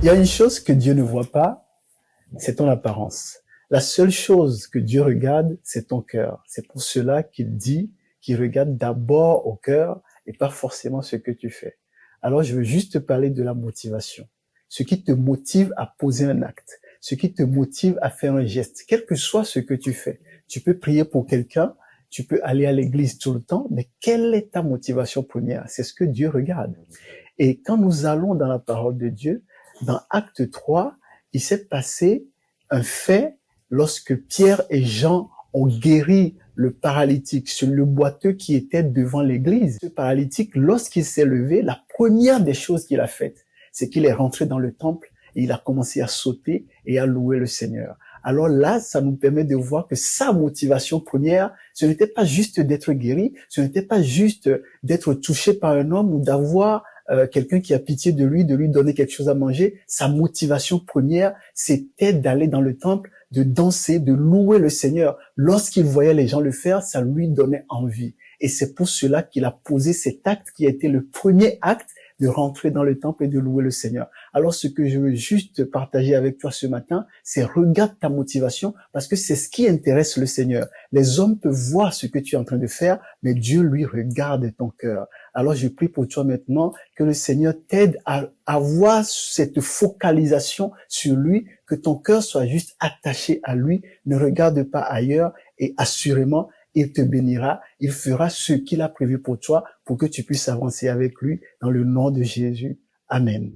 Il y a une chose que Dieu ne voit pas, c'est ton apparence. La seule chose que Dieu regarde, c'est ton cœur. C'est pour cela qu'il dit qu'il regarde d'abord au cœur et pas forcément ce que tu fais. Alors, je veux juste te parler de la motivation. Ce qui te motive à poser un acte. Ce qui te motive à faire un geste. Quel que soit ce que tu fais. Tu peux prier pour quelqu'un. Tu peux aller à l'église tout le temps. Mais quelle est ta motivation première? C'est ce que Dieu regarde. Et quand nous allons dans la parole de Dieu, dans Acte 3, il s'est passé un fait lorsque Pierre et Jean ont guéri le paralytique, le boiteux qui était devant l'église. Ce paralytique, lorsqu'il s'est levé, la première des choses qu'il a faites, c'est qu'il est rentré dans le temple et il a commencé à sauter et à louer le Seigneur. Alors là, ça nous permet de voir que sa motivation première, ce n'était pas juste d'être guéri, ce n'était pas juste d'être touché par un homme ou d'avoir quelqu'un qui a pitié de lui donner quelque chose à manger. Sa motivation première, c'était d'aller dans le temple, de danser, de louer le Seigneur. Lorsqu'il voyait les gens le faire, ça lui donnait envie. Et c'est pour cela qu'il a posé cet acte qui a été le premier acte de rentrer dans le temple et de louer le Seigneur. Alors, ce que je veux juste partager avec toi ce matin, c'est regarde ta motivation parce que c'est ce qui intéresse le Seigneur. Les hommes peuvent voir ce que tu es en train de faire, mais Dieu, lui, regarde ton cœur. Alors, je prie pour toi maintenant que le Seigneur t'aide à avoir cette focalisation sur lui, que ton cœur soit juste attaché à lui, ne regarde pas ailleurs et assurément, il te bénira, il fera ce qu'il a prévu pour toi pour que tu puisses avancer avec lui dans le nom de Jésus. Amen.